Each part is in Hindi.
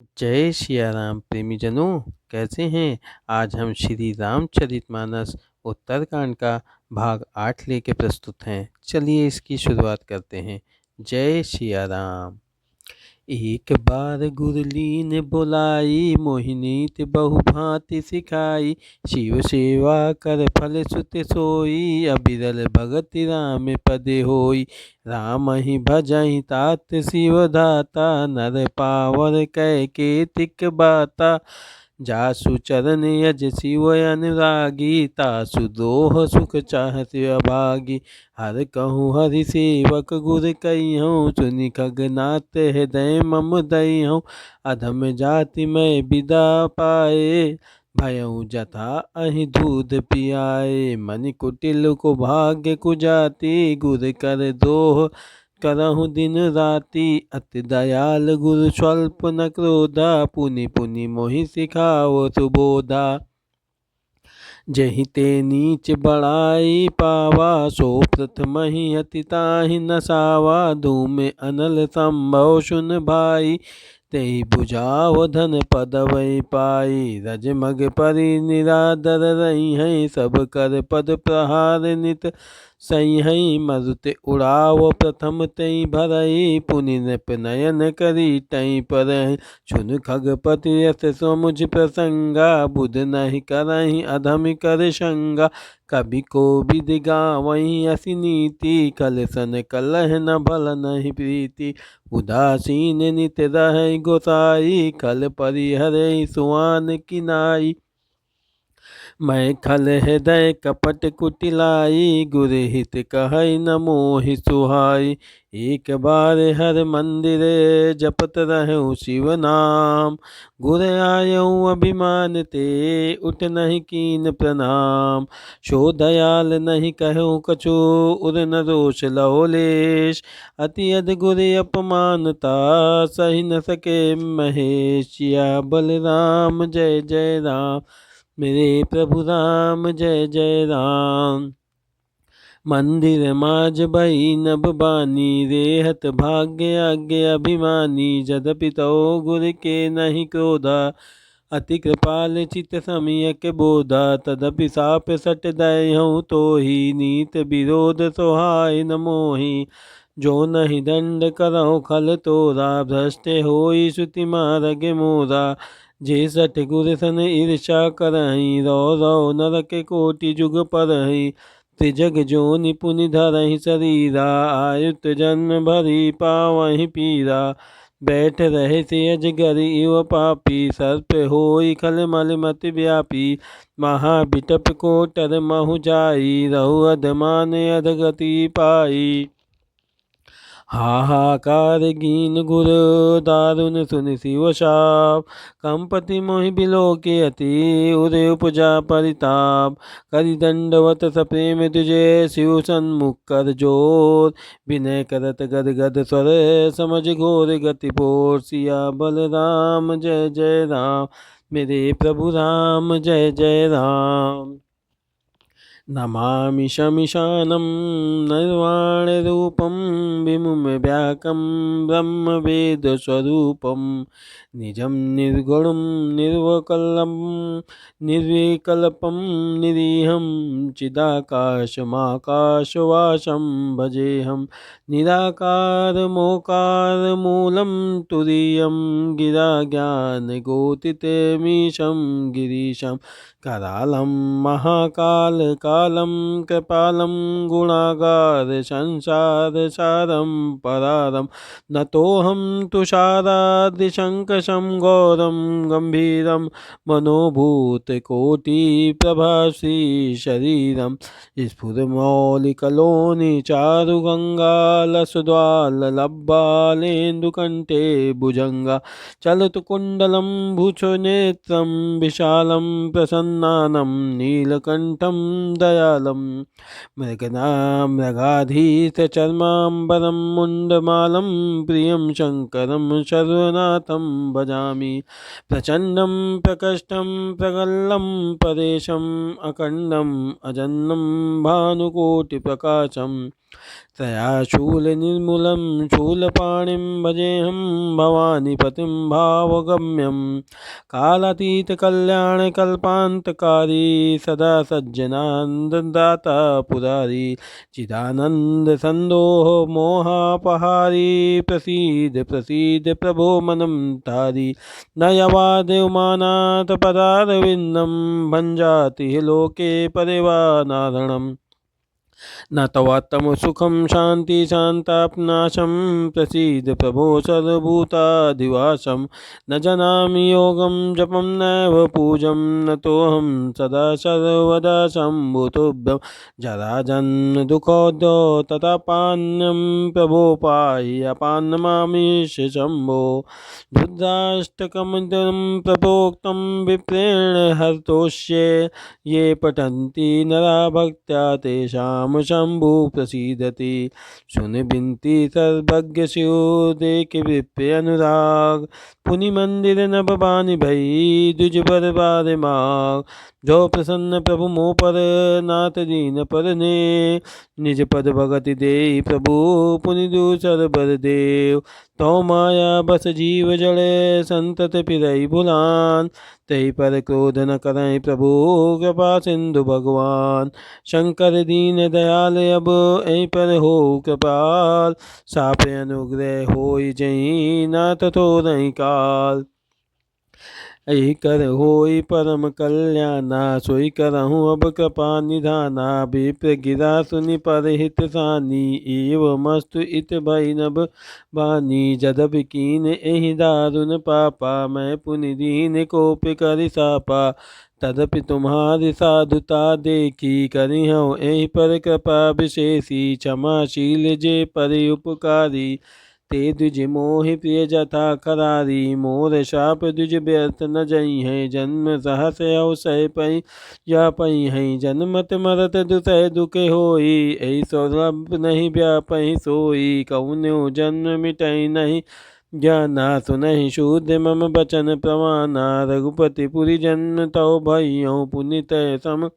जय सिया राम प्रेमीजनों, कैसे हैं। आज हम श्री रामचरितमानस उत्तरकांड का भाग 8 लेके प्रस्तुत हैं। चलिए इसकी शुरुआत करते हैं। जय सिया राम। एक बार गुरलीन बुलाई, मोहिनीत बहु भांति सिखाई। शिव सेवा कर फल सुत सोई, अबिरल भगति राम पद होई। राम ही भजहि तात शिव दाता, नर पावर कै केतिक बाता। जासु चरण यज शिव अनुरागी, तासु दोह सुख चाहत अभागी। हर कहूँ हरि सेवक गुर कहिहूँ, सुनि खगनाथ हृदय मम दहिहूँ। अधम जाति मैं विदा पाए, भयऊ जथा अहि दूध पियाए। मन कुटिल को भाग्य कुजाति, गुर कर दोह करहु दिन राति। अति दयाल गुरु स्वल्प न क्रोधा, पुनि पुनि मोहि सिखाओ सुबोधा। जहि ते नीच बड़ाई पावा, सो प्रथम ही अति ताहि नसावा। धूम अनल संभव सुन भाई, तेहि बुझाओ धन पदवै पाई। रजमग परि निरादर रही हैं, सब कर पद प्रहार नित सही हैं। मरुत उड़ाओ प्रथम तई भरई, पुनि नृप नयन करी तई परहि। सुन खगपति यस समुझ प्रसंगा, बुध नहीं करहि अधम कर शंगा। कवि कोविद गावहीं असी नीति, कल सन कलह न भल नहीं प्रीति। उदासीन नित रहै गोसाई, खल परिहरहि सुआन किनाई। मैं खल हृदय कपट कुटिलाई, गुर हित कहै न मोहि सुहाई। एक बार हर मंदिर जपत रहूं शिव नाम, गुर आयऊ अभिमान ते उठ नहीं कीन प्रणाम। सो दयाल नहीं कहूँ कछु, उर न रोष लवलेश। अति अध गुर अपमानता, सही न सके महेश। सिया बलराम जय जय राम, मेरे प्रभु राम जय जय राम। मंदिर माज बही नभ बानी, रेहत भाग्य आज्ञ अभिमानी। यद्यपि तौ गुर के नहीं क्रोधा, अति कृपाल चित समियक बोधा। तदपि साप सट दयहूँ तोहि, नीत विरोध सोहाय न मोहि। जो नहीं दंड करहु खल तोरा, भ्रष्ट होई श्रुति मार्ग मोरा। जे सठ गुर सन ईर्षा करहि, रौ रौ नरक कोटि जुग परहि। त्रिजग जोनि पुनि धरहि शरीरा, आयुत जन्म भरी पावहि पीरा। बैठ रहे से अजगर इव पापी, सर्प होई खल मल मति व्यापी। महाबिटप कोटर महु जाई, रहु अधमान अधगति पाई। हाहाकार कीन गुर दारुन सुनि शिव शाप। कंपति मोहि बिलोके अति, उरे उपजा परिताप। करि दंडवत सप्रेम तुझे, शिव सन्मुख कर जोर। विनय करत गद गद स्वर, समझ घोर गति पोर। सिया बलराम जय जय राम, मेरे प्रभु राम जय जय राम। नमामि शमिशानं निर्वाणरूपं, विमुम व्याकं ब्रह्मवेदस्वरूपं। निजं निर्गुणं निर्विकल्पं, निर्विकल्पं निरीहं। चिदाकाशमाकाशवासं भजेऽहं, निराकारमोकारमूलं तुरीयं। गिरा ज्ञानगोतितमीशं गिरीशं, करालं महाकाल कालं कृपालं। गुणागार संसारसारं परारं, नतोऽहं तुषारादिशङ्कषं घोरं। गम्भीरं मनोभूतकोटिप्रभासी शरीरं, स्फुरमौलिकलोनिचारुगङ्गालसद्वाललब्बालेन्दुकण्ठे भुजङ्गा। चलतुकुण्डलं भुजनेत्रं, विशालं प्रसन्नानं नीलकण्ठं दयालं। मृगाधीशचर्माम्बरं मुण्डमालं, प्रियं शङ्करं सर्वनाथं भजामि। प्रचण्डं प्रकष्टं प्रगल्लं, परेशम् अखण्डम् अजन्मं भानुकोटिप्रकाशम्। तया शूलनिर्मूलं शूलपाणिं भजेऽहं भवानीपतिं भावगम्यं कालातीतकल्याणकल्पान्तकारी सदा सज्जनानन्ददाता पुरारी चिदानन्दसन्दोह मोहापहारी प्रसीद प्रसीद प्रभो मनं तारी न यवादेवमानात् पदारविन्दं भञ्जाति लोके परिवानारणम् न तवात्तम सुखं शांति शांतापनाशं प्रसीद प्रभो सर्वभूताधिवासं न जानामि योगं जपं नैव पूजं न तोऽहं सदा सर्वदा शम्भुतुभ्यं जराजन्म दुःखोदो तथा पान्यं प्रभो पाहि अपान्नमामीश शम्भो धृतराष्ट्रकमिदं प्रभोक्तं विप्रेण हर्तोष्ये ये पठन्ति नरा भक्त्या तेषां शंभु प्रसीदति सुन बिनती सर्वज्ञ शिव देख विप्र अनुराग पुनि मंदिर नभ बानी भई दुज बरबार माग जो प्रसन्न प्रभु मोह पर नाथ दीन पर ने निज पद भगति दे प्रभु पुनि दूसर बर देव तो माया बस जीव जड़े संतत पिरई भुलान तही पर क्रोध न करई प्रभु कृपा सिंधु भगवान शंकर दीन दयाल अब ऐ पर हो कृपाल साप अनुग्रह होई जई नाथ थोरई काल ऐ कर होई परम कल्याणा सोई करहूँ अब कृपा निधाना विप्र गिरा सुनि पर हित सानी एव मस्तु इत भई नभ बानी जदप कीन एहि दारुन पापा मैं पुनि दीन कोप करि सापा तदपि तुम्हारी साधुता देखी करी हूँ एहि पर कृपा विशेषी क्षमाशील जे परि उपकारी ते द्विज मोहि प्रिय जथा करारी मोर शाप द्विज व्यर्थ न जई है जन्म सहस अवसय पई या पई है जन्मत मरत दुसह दुख होई ऐ सौरभ नहीं व्यापहि सोई कौन्यो जन्म मिटई नहीं ज्ञाना सुनहि शुद्ध मम बचन प्रमाना रघुपति पुरी जन्म तव भय्यों पुनित सम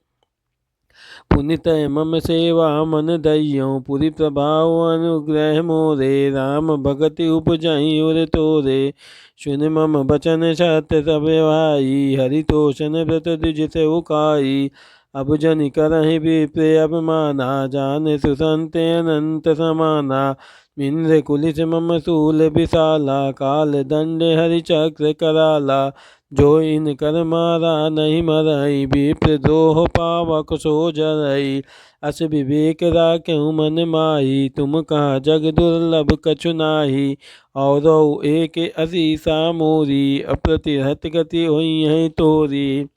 पुनित मम सेवा मन दय्यों पुरी प्रभाव अनुग्रह मोरे राम भगति उपजहि उर तोरे सुन मम बचन सत्य सब भाई हरितोषण व्रत द्विज से उकाई अब जन करहि विप्र अभिमाना जान सुसंत अनंत समाना इंद्र कुलिस मम सूल विशाला काल दंड हरि चक्र कराला जो इन कर मारा नहीं मरई विप्र द्रोह पावक सो जरई अस विवेक राख्यु मन माही तुम कहा जग दुर्लभ कछु नाही और एक असीसा मोरी अप्रतिहत गति हुई है तोरी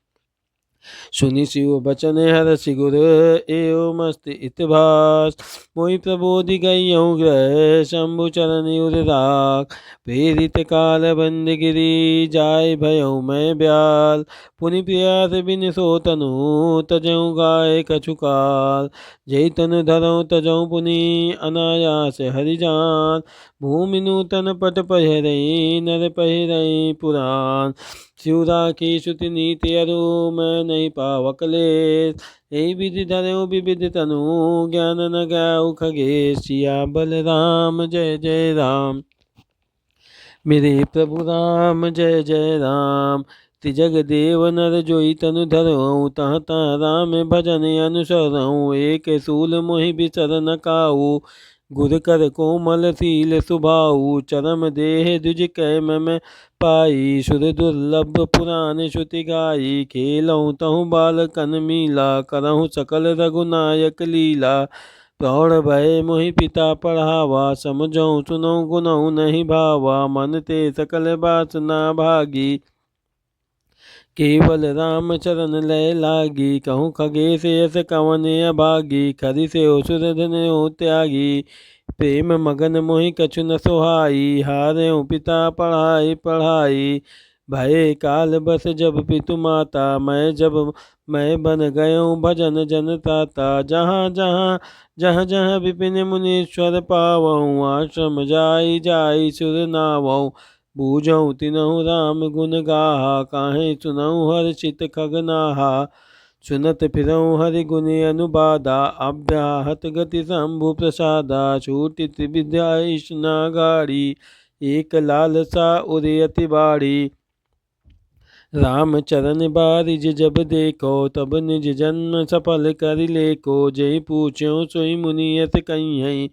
सुनि शिव बचन हरषि गुर एव मस्त इतभास मोहि प्रबोधि गय्यौ ग्रह शंभु चरण उर राख प्रेरित काल बंद गिरी जाय भयौ मैं ब्याल पुनि प्रयास बिन सो तनु तजऊ गाय कछु काल जय तनु धरऊ तजऊ पुनि अनायास हरिजान भूमि नूतन पट पहिरई नर पहिरई पुराण शिवरा की श्रुति नीति अरु मैं नहीं पावक लेस यही विधि धरऊ विविध तनु ज्ञान न गौ खगेश सिया बल राम जय जय राम मेरे प्रभु राम जय जय राम त्रिजग देव नर जोई तनु धरऊ तह तह राम भजन अनुसरऊ एक सूल मोहि बिसर न काऊ गुर कर कोमल सील सुभाऊ चरम देह द्विज कै मैं पाई सुर दुर्लभ पुराण श्रुति गाई खेलऊँ तहु बालकन मीला करहूँ सकल रघुनायक लीला प्रौढ़ भय मोहि पिता पढ़ावा समझऊँ सुनऊँ गुनऊँ नहीं भावा मन ते सकल बासना भागी केवल राम चरण लय लागी कहूँ खगेश यस कवन अभागी खरि से असुर धन हो त्यागी प्रेम मगन मोहि कछु न सोहाई हार्यों पिता पढ़ाई पढ़ाई भय काल बस जब पितु माता मैं बन गयों भजन जन ताता जहाँ जहाँ जहाँ जहाँ विपिन मुनीश्वर पावऊँ आश्रम जाई जाई सुर नावऊँ बूझऊँ तिनहु राम गुण गाहा काहे सुनऊँ हर्षित खगनाहा सुनत फिरऊँ हरि गुण अनुबादा अव्याहत गति शंभु प्रसादा छूटित विद्या गाड़ी एक लालसा उरे अति बाड़ी राम चरण बारिज जब देखो तब निज जन्म सफल कर लेको जय पूछ्यो सोई मुनियत कही है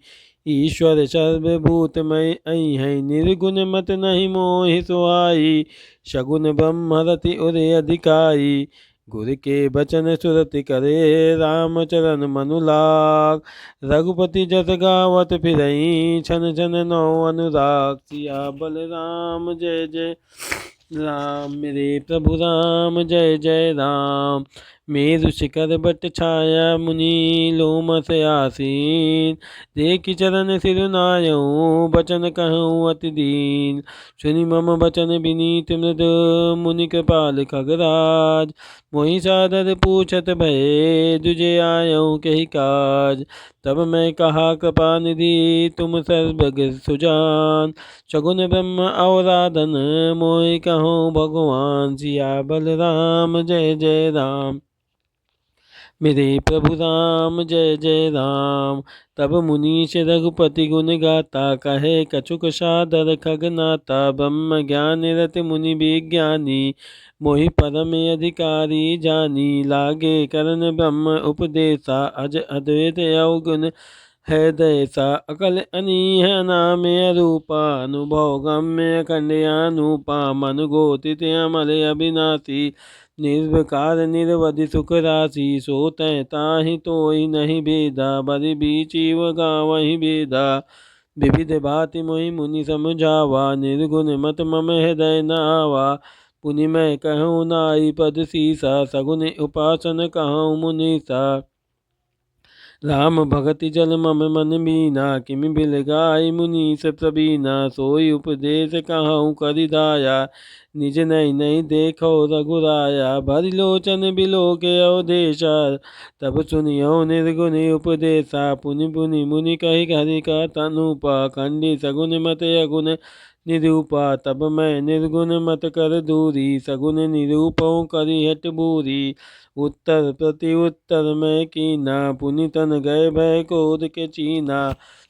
ईश्वर सर्वभूतमय ऐ है निर्गुण मत नहीं मोहि सुहाई शगुन ब्रह्म रति उरे अधिकाई गुर के बचन सुरति करे राम चरण मनु लाग रघुपति जस गावत फिरई छन छन नौ अनुराग सिया बलराम जय जय राम मेरे प्रभु राम जय जय राम मेरु शिखर बट छाया मुनि लोम से आसीन देखि चरण सिरुनायऊ बचन कहूँ अति दीन सुनि मम बचन विनीत मृद मुनि कृपाल खगराज मोहि सादर पूछत भये दुजे आयऊ कही काज तब मैं कहा कृपा निधि तुम सर्वज्ञ सुजान सगुन ब्रह्म अवराधन मोहि कहो भगवान सिया बलराम जय जय राम मेरे प्रभु राम जय जय राम तब मुनीश रघुपति गुण गाता कहे कछुक सादर खगनाता ब्रह्म ज्ञान रत मुनि विज्ञानी मोहि परम अधिकारी जानी लागे करण ब्रह्म उपदेशा अज अद्वैत अवगुण है दैसा अकल अनीह नामय रूपा अनुभव गम्य खंडयानुपा मन गोतित अमल अविनाशी निर्विकार निरवधि सुख राशि सोत ताहि तोहि नहीं भेदा बरि बीचीव गावहि भेदा विविध भांति मोहि मुनि समझावा निर्गुण मत मम हृदय न आवा पुनि मैं कहूँ नाई पद सीसा सगुन उपासन कहूँ मुनीसा राम भगति जल मम मन मीना किमि बिल गाय मुनीस प्रवीणा सोई उपदेश कहूँ करिदाया निज नहीं नहीं देखो रघुराया भरि लोचन बिलो के अवदेशा तब सुनियो निर्गुण उपदेशा पुनि पुनि मुनि कही हरि का तनुपा खंडी सगुन मत अगुण निरूपा तब मैं निर्गुण मत कर दूरी सगुन निरूपौ करि हट बूरी उत्तर प्रति उत्तर में कीना पुनितन गए भय क्रोध के चीना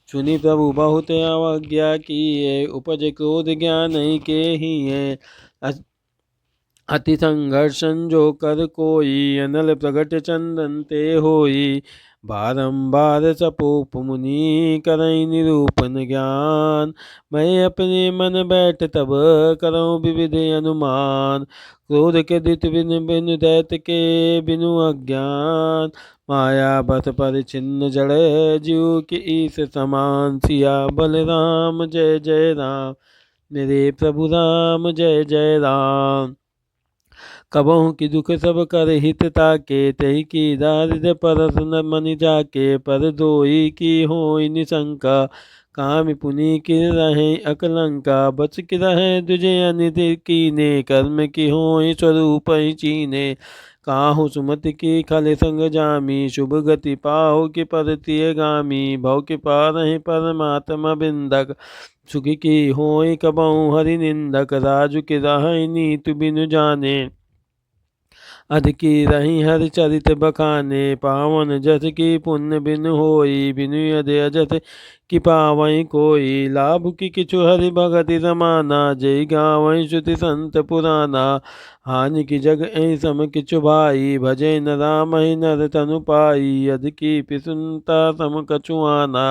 सुनि प्रभु बहुत अवज्ञा किए उपज क्रोध ज्ञान के ही है अति संघर्षण जो कर कोई अनल प्रगट चंदन ते होई बारंबार सपोप मुनि करई निरूपण ज्ञान मैं अपने मन बैठ तब करऊँ विविध अनुमान क्रोध के दित बिनु बिनु दैत के बिनु अज्ञान माया बस पर छिन्न जड़ जीव के ईस समान सिया बलराम जय जय राम मेरे प्रभु राम जय जय राम कबहु की दुख सब कर हित ताके तही की दारिद्र परस न मनि जाके पर दोई की होई निशंका कामि पुनि की रहे अकलंका बच की रहे दुजे अनिधि कीने कर्म की होई स्वरूप ही चीने काहू सुमति की खल संग जामी शुभ गति पाहो की परतिय गामी भव के पार परमात्मा बिंदक सुखी की होई कबहु हरि निंदक राजु की रही नीतु बिनु जाने अधिकी रही हर चरित बखाने पावन जस की पुण्य बिन होई बिनु यदय जस कि पावई कोई लाभ की किछु हरि भगति समाना जय गावई श्रुति संत पुराना हानि की जग ऐ सम किछु भाई भजै न राम ही नर तनु पाई यदि की पिसुनता सम कछुआना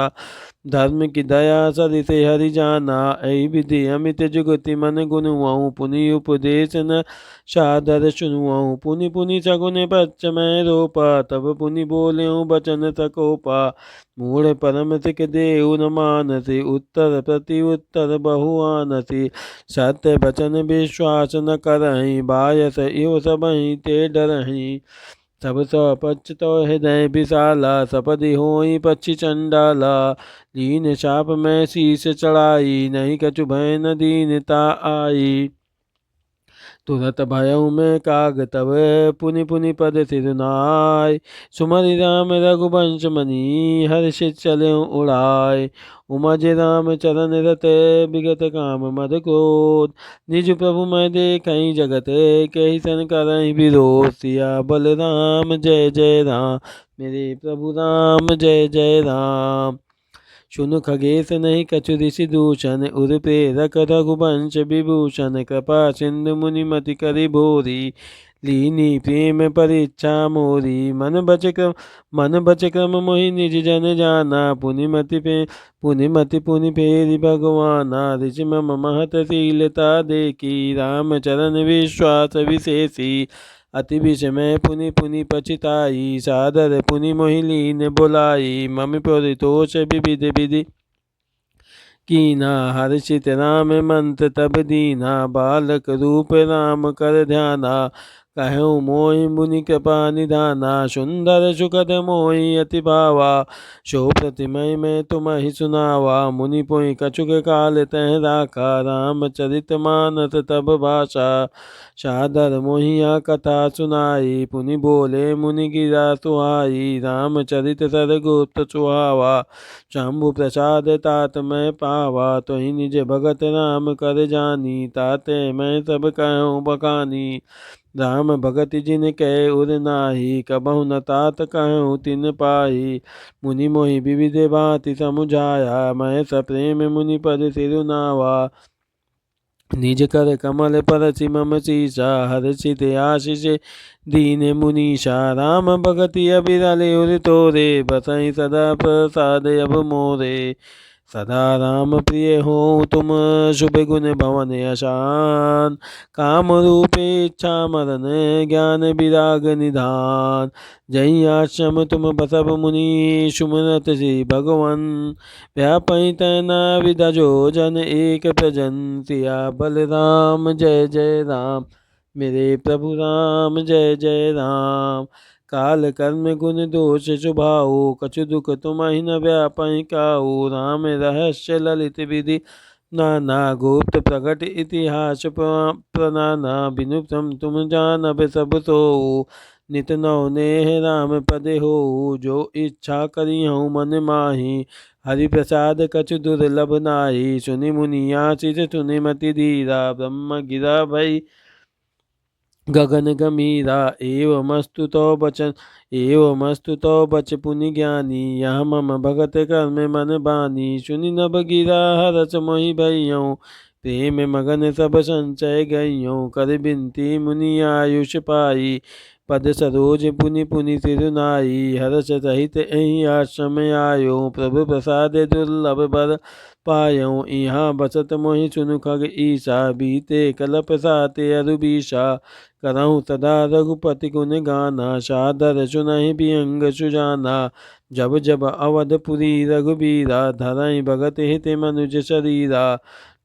धर्म की दया सरि से हरि जाना ऐ विधि अमित जुगति मन गुनुआऊँ पुनि उपदेश न सादर सुनुआऊँ पुनि पुनि सगुन बच्च मैं रोपा तब पुनि बोलेऊँ बचन सकोपा मूढ़ परम सिख देहु न मानसी उत्तर प्रति उत्तर बहुआनसी सत्य बचन विश्वास न करहीं बायस इव सबहीं ते डरहीं सब पक्ष तो हृदय विशाला सपदि होई पक्षी चंडाला दीन शाप में शीश चढ़ाई नहीं कछु भय न दीनता आई तुरत भयउ में काग तब पुनि पुनि पद सिरनाय। सुमरि राम रघुवंश मनि हर्षित चले उड़ाय। उमज राम चरण रत विगत काम मद क्रोध। निज प्रभु मैं देखहि जगत कहि सन करहि विरोध। सिया बलराम जय जय राम, मेरे प्रभु राम जय जय राम। सुनु खगेश नहीं कछु ऋषि दूषण, उर प्रेरक रघुवंश विभूषण। कृपा सिंधु मुनिमति करि भोरी, लीनी प्रेम परीक्षा मोरी। मन बच क्रम मोहि निज जन जाना, पुनि मति पुनि फेरि भगवाना। ऋषि मम महत शीलता देखी, राम चरण विश्वास विशेषी। अति विषमय पुनि पुनि पछिताई, सादर पुनि मोहि लीन बुलाई। मम परितोष विविध विधि कीना, हर्षित राम मंत्र तब दीना। बालक रूप राम कर ध्याना, कहूँ मोहि मुनि कृपा निधाना। सुंदर सुखद मोहि अति भावा, सो प्रतिमय मैं तुम्हि सुनावा। मुनि पुनि कछुक काल तह राखा, रामचरित मानस तब भाषा। सादर मोहिया कथा सुनाई, पुनि बोले मुनि गिरा सुहाई। रामचरित सरगुप्त सुहावा, शंभु प्रसाद तात मैं पावा। तुहि निज भगत राम कर जानी, ताते मैं सब कहूँ बखानी। राम भगत जिन कै उर नाही, कबहु न तात कहूँ तिन पाही। मुनि मोहि विविध भांति समुझाया, मैं सप्रेम मुनि पद सिरुनावा। निज कर कमल परसि मम सीसा, हर्षित आशीष दीन मुनीषा। राम भगति अबिरल उर तोरे, बसहि सदा प्रसाद अब मोरे। सदा राम प्रिय हो तुम, शुभ गुण भवन अशान। काम रूपे इच्छा मरण, ज्ञान विराग निधान। जहि आश्रम तुम बसव मुनि, सुमरत श्री भगवन। व्यापहि तना विदजो जन, एक प्रजन। सिया बलराम जय जय राम, मेरे प्रभु राम जय जय राम। काल कर्म गुण दोष स्वभाव, कछु दुख तुम्हि न व्यापहि काहू। राम रहस्य ललित विधि नाना, गुप्त प्रकट इतिहास प्रनाना। बिनु तुम जानब सब तो, नित नौ नेह राम पद हो। जो इच्छा करिहु मन माही, हरि प्रसाद कछु दुर्लभ नाही। सुनि मुनि आशीष सुनि मति धीरा, ब्रह्म गिरा भई गगन गमीरा। एवमस्तु तो बच पुनि ज्ञानी, यह मम भगत कर्म मन बानी। सुनि नभ गिरा हरस मोहि भयउ, प्रेम मगन सब संचय गयउ। कर बिनती मुनि आयुष पाई, पद सरोज पुनि पुनि सिरुनाई। हर्ष सहित एहि आश्रम आयो, प्रभु प्रसाद दुर्लभ बर पायउ। यहाँ बसत मोहि सुनु खग ईसा, बीते कलप साते अरुबीसा। करहु सदा रघुपति गुण गाना, सादर सुनहि बियंग सुजाना। जब जब अवधपुरी रघुबीरा, धरहि भगत हित मनुज शरीरा।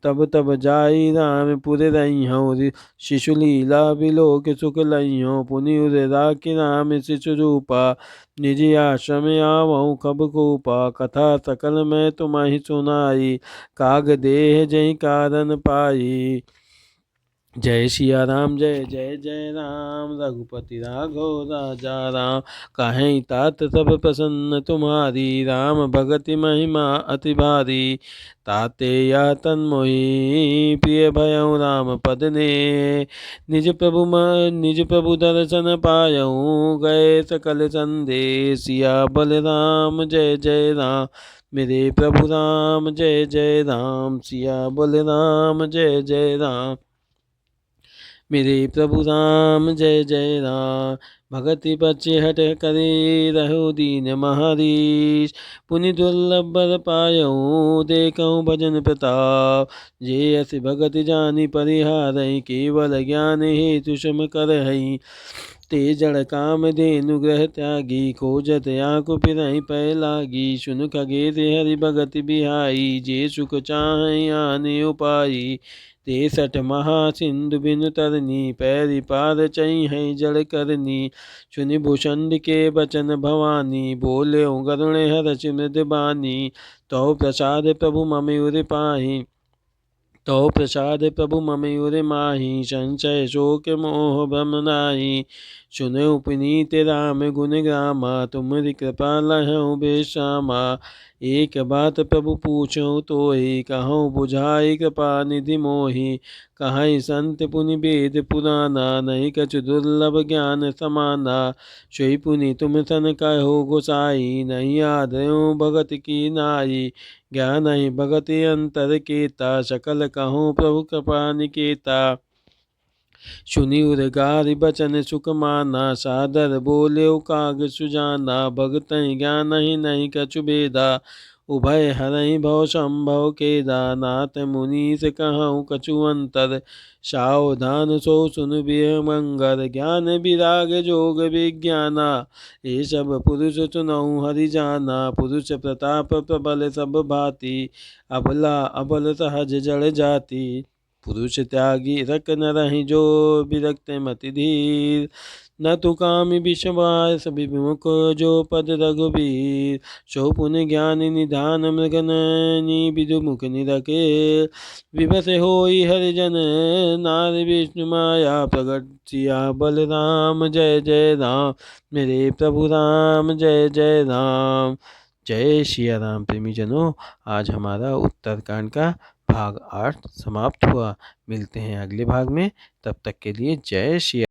तब तब जाई रामपुर रहिहउँ, शिशुलीला बिलोक सुख लहिहउँ। पुनि उर राखि राम शिशु रूपा, निज आश्रम आवहु कब कूपा। कथा सकल मैं तुम्हि सुनाई, काग देह जहि कारण पाई। जय सिया राम जय जय जय राम, रघुपति राघव राजा राम। काहें तात सब प्रसन्न तुम्हारी, राम भगति महिमा अति भारी। ताते या तन मोहि प्रिय भयउ राम पद ने, निज प्रभु दर्शन पायउ गए सकल संदेश। सिया बलराम जय जय राम, मेरे प्रभु राम जय जय राम। सिया बलराम जय जय राम, मेरे प्रभु राम जय जय राम। भगति बच्चे हट करे रहो दीन महारीश, पुनि दुर्लभ बर पायऊ देखऊँ भजन प्रताप। जे अस भगति जानी परिहारहि, केवल ज्ञान हेतु सम करहि। ते जड़ काम धेनु ग्रह त्यागी, खोजत आँखु फिरहि पै लागी। सुन खगेश हरि भगति बिहाई, जे सुख चाहि आने उपाई। ते सठ महासिंधु बिनु तरनी, पैरि पार चहिं जड़ करनी। सुनि भूषंड के बचन भवानी, बोले गरुण हर्षि मृद बानी। तौ प्रसाद प्रभु मम उर पाहि, तो प्रसाद प्रभु ममयूर माही, संचय शोक मोह भ्रम नाही। सुनो पुनीत राम गुण ग्रामा, तुम्हारी कृपा लहऊ बेश्यामा। एक बात प्रभु पूछो तोहि, कहूँ बुझाई कृपा निधि मोहि। कहीं संत पुनि वेद पुराना, नहीं कछु दुर्लभ ज्ञान समाना। सोई पुनि तुम सन कहो गोसाई, नहीं आदर्यो भगत की नाई। ज्ञान ही भगत अंतर केता, सकल कहूँ प्रभु कृपा निकेता। सुनी उद्गार बचन सुख माना, सादर बोले काग सुजाना। भगत ज्ञान ही नहीं कछु भेदा, उभय हरहि भव संभव केदा। नाथ मुनीस कहूँ कछु अंतर, सावधान सो सुन बिह मंगर। ज्ञान विराग जोग विज्ञाना, ये सब पुरुष सुनऊ हरि जाना। पुरुष प्रताप प्रबल सब भांति, अबला अबल सहज जड़ जाति। पुरुष त्यागी रख न रही जो, विरक्त मति धीर। न तो काम विश्वास विमुख, जो पद रघुबीर। सो पुण्य ज्ञान निधान मृगनयनी, विदु मुख निरखे। विवश होई हरिजन नार, विष्णु माया प्रगट सिया बलराम। जय जय राम मेरे प्रभु राम, जय जय राम। जय सिया राम। प्रेमी जनों, आज हमारा उत्तरकांड का भाग 8 समाप्त हुआ। मिलते हैं अगले भाग में, तब तक के लिए जय श्री